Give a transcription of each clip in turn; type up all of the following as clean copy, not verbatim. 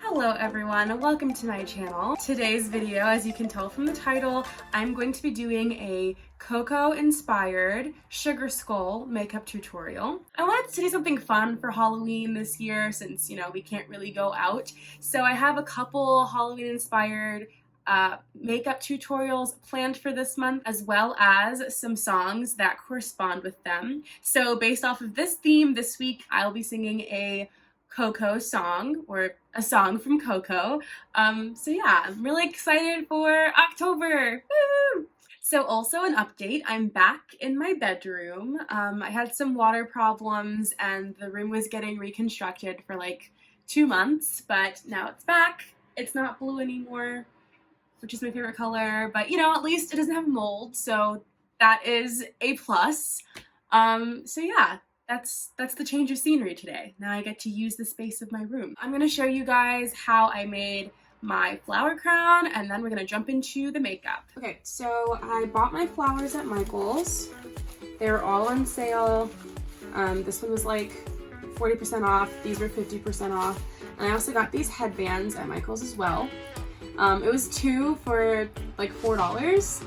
Hello everyone, and welcome to my channel. Today's video, as you can tell from the title, I'm going to be doing a Coco inspired sugar skull makeup tutorial. I wanted to do something fun for Halloween this year since, you know, we can't really go out. So I have a couple Halloween inspired makeup tutorials planned for this month, as well as some songs that correspond with them. So based off of this theme, this week I'll be singing a Coco song, or a song from Coco. So yeah, I'm really excited for October. Woo! So also an update, I'm back in my bedroom. I had some water problems and the room was getting reconstructed for like 2 months, but now it's back. It's not blue anymore, which is my favorite color, but you know, at least it doesn't have mold, so that is a plus. So yeah. That's the change of scenery today. Now I get to use the space of my room. I'm gonna show you guys how I made my flower crown, and then we're gonna jump into the makeup. Okay, so I bought my flowers at Michael's. They were all on sale. This one was like 40% off. These were 50% off. And I also got these headbands at Michael's as well. It was 2 for like $4.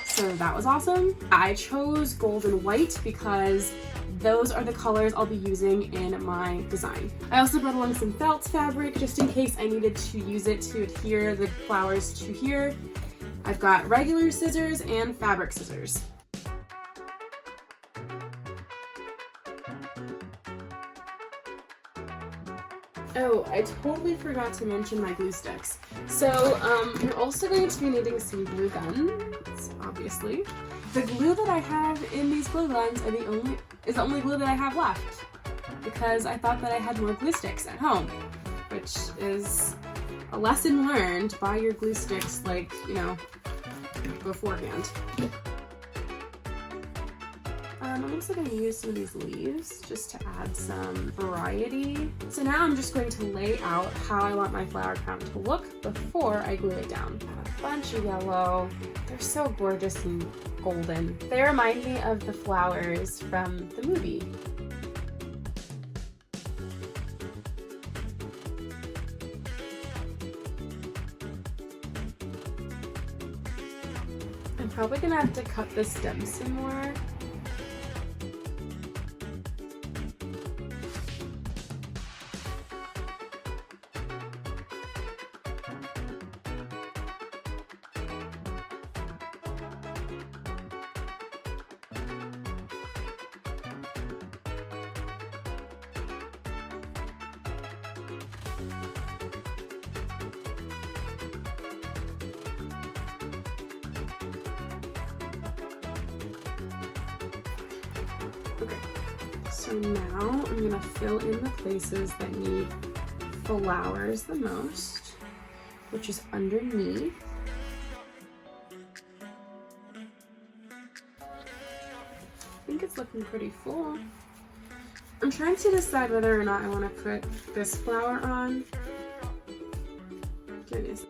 So that was awesome. I chose gold and white because those are the colors I'll be using in my design. I also brought along some felt fabric just in case I needed to use it to adhere the flowers to here. I've got regular scissors and fabric scissors. Oh, I totally forgot to mention my glue sticks. So, you're also going to be needing some glue guns, obviously. The glue that I have in these glue guns is the only glue that I have left, because I thought that I had more glue sticks at home, which is a lesson learned. Buy your glue sticks, like, you know, beforehand. I'm also going to use some of these leaves just to add some variety. So now I'm just going to lay out how I want my flower crown to look before I glue it down. A bunch of yellow. They're so gorgeous and golden. They remind me of the flowers from the movie. I'm probably going to have to cut the stems some more. Okay, so now I'm gonna fill in the places that need flowers the most, which is underneath. I think it's looking pretty full. I'm trying to decide whether or not I want to put this flower on. Here it is.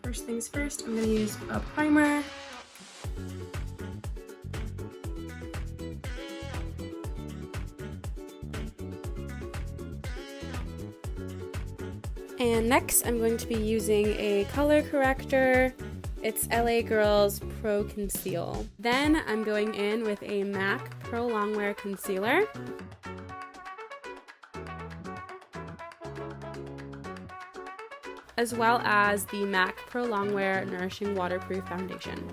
First things first, I'm going to use a primer. And next I'm going to be using a color corrector. It's LA Girl's Pro Conceal. Then I'm going in with a MAC Pro Longwear Concealer. As well as the MAC Pro Longwear Nourishing Waterproof Foundation.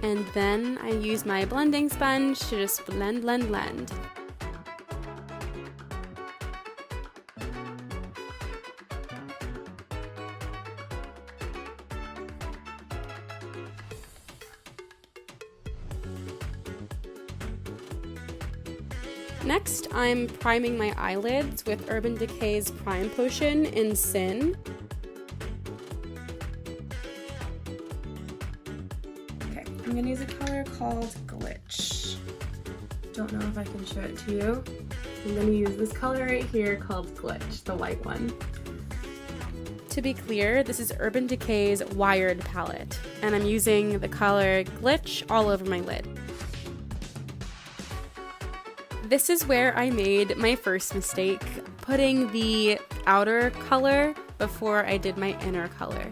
And then I use my blending sponge to just blend. Next, I'm priming my eyelids with Urban Decay's Prime Potion in Sin. Okay, I'm gonna use a color called Glitch. Don't know if I can show it to you. I'm gonna use this color right here called Glitch, the white one. To be clear, this is Urban Decay's Wired palette, and I'm using the color Glitch all over my lid. This is where I made my first mistake, putting the outer color before I did my inner color.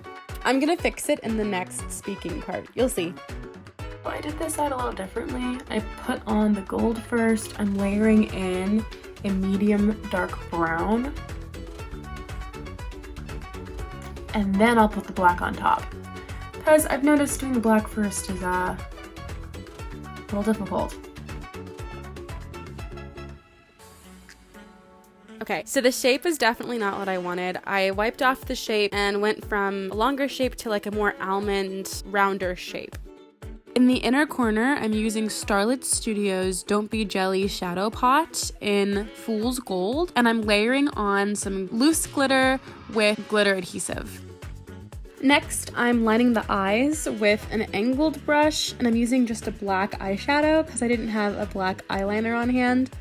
I'm gonna fix it in the next speaking part. You'll see. I did this side a little differently. I put on the gold first. I'm layering in a medium dark brown. And then I'll put the black on top. Because I've noticed doing the black first is a little difficult. Okay, so the shape is definitely not what I wanted. I wiped off the shape and went from a longer shape to like a more almond, rounder shape. In the inner corner, I'm using Starlit Studios Don't Be Jelly Shadow Pot in Fool's Gold, and I'm layering on some loose glitter with glitter adhesive. Next, I'm lining the eyes with an angled brush, and I'm using just a black eyeshadow because I didn't have a black eyeliner on hand.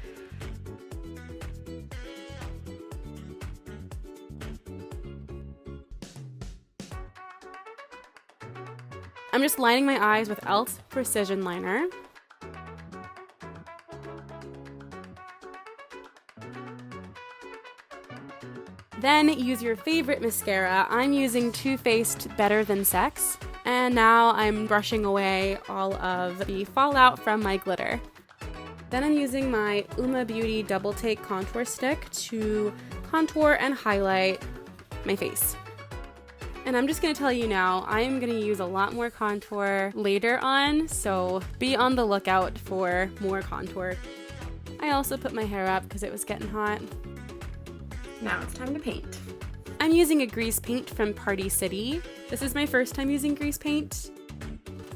I'm just lining my eyes with e.l.f. Precision Liner. Then use your favorite mascara. I'm using Too Faced Better Than Sex. And now I'm brushing away all of the fallout from my glitter. Then I'm using my Uma Beauty Double Take Contour Stick to contour and highlight my face. And I'm just gonna tell you now, I'm gonna use a lot more contour later on, so be on the lookout for more contour. I also put my hair up because it was getting hot. Now it's time to paint. I'm using a grease paint from Party City. This is my first time using grease paint.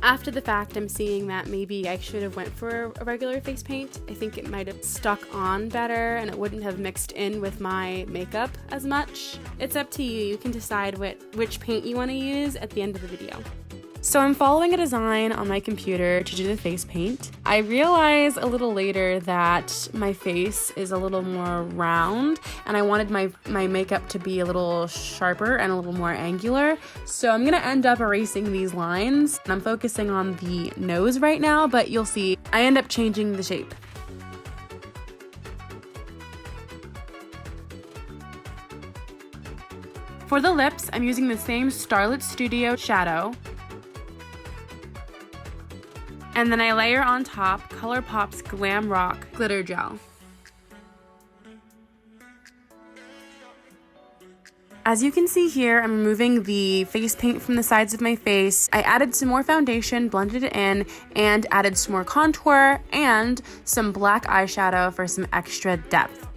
After the fact, I'm seeing that maybe I should have went for a regular face paint. I think it might have stuck on better and it wouldn't have mixed in with my makeup as much. It's up to you. You can decide which paint you want to use at the end of the video. So I'm following a design on my computer to do the face paint. I realized a little later that my face is a little more round and I wanted my makeup to be a little sharper and a little more angular. So I'm gonna end up erasing these lines. And I'm focusing on the nose right now, but you'll see I end up changing the shape. For the lips, I'm using the same Starlit Studio shadow. And then I layer on top ColourPop's Glam Rock Glitter Gel. As you can see here, I'm removing the face paint from the sides of my face. I added some more foundation, blended it in, and added some more contour and some black eyeshadow for some extra depth.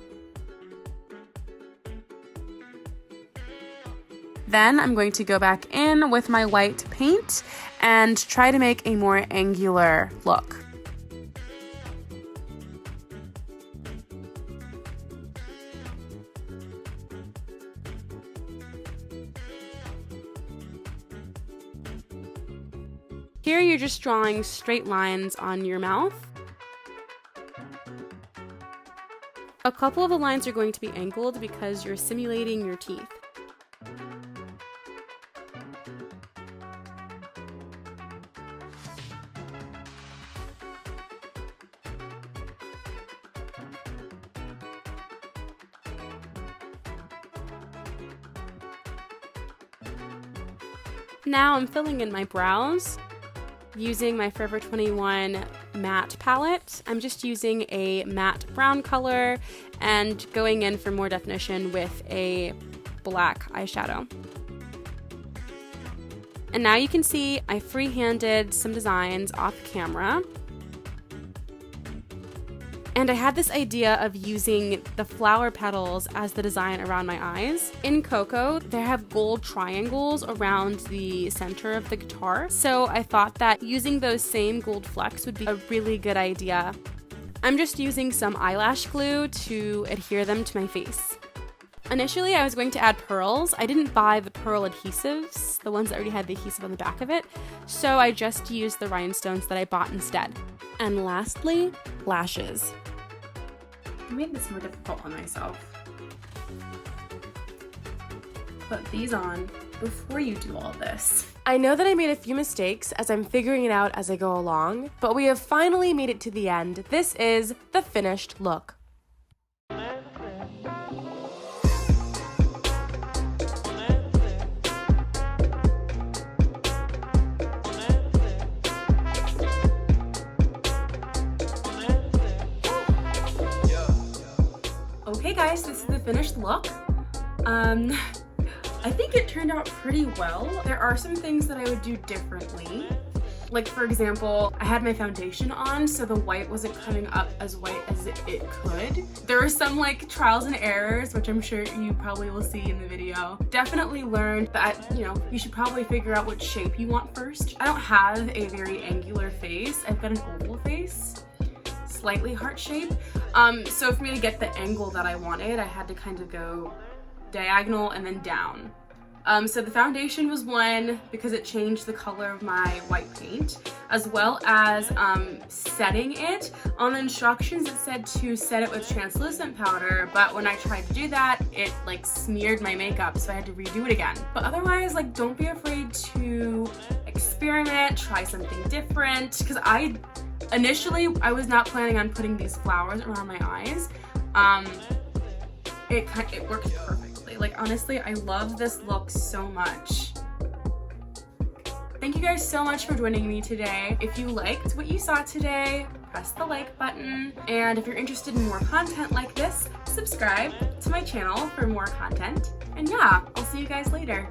Then I'm going to go back in with my white paint and try to make a more angular look. Here you're just drawing straight lines on your mouth. A couple of the lines are going to be angled because you're simulating your teeth. Now I'm filling in my brows using my Forever 21 matte palette. I'm just using a matte brown color and going in for more definition with a black eyeshadow. And now you can see I freehanded some designs off camera. And I had this idea of using the flower petals as the design around my eyes. In Coco, they have gold triangles around the center of the guitar. So I thought that using those same gold flecks would be a really good idea. I'm just using some eyelash glue to adhere them to my face. Initially, I was going to add pearls. I didn't buy the pearl adhesives, the ones that already had the adhesive on the back of it. So I just used the rhinestones that I bought instead. And lastly, lashes. I made this more difficult on myself. put these on before you do all this. I know that I made a few mistakes as I'm figuring it out as I go along, but we have finally made it to the end. This is the finished look. Okay guys, this is the finished look. I think it turned out pretty well. There are some things that I would do differently. Like for example, I had my foundation on, so the white wasn't coming up as white as it could. There are some like trials and errors, which I'm sure you probably will see in the video. Definitely learned that, you know, you should probably figure out what shape you want first. I don't have a very angular face. I've got an oval face, slightly heart shape. So for me to get the angle that I wanted, I had to kind of go diagonal and then down. So the foundation was one because it changed the color of my white paint, as well as setting it. On the instructions it said to set it with translucent powder, but when I tried to do that, it like smeared my makeup, so I had to redo it again. But otherwise, like, don't be afraid to experiment, try something different, because initially I was not planning on putting these flowers around my eyes. It works perfectly. Like honestly, I love this look so much. Thank you guys so much for joining me today. If you liked what you saw today, press the like button. And if you're interested in more content like this, subscribe to my channel for more content. And yeah, I'll see you guys later.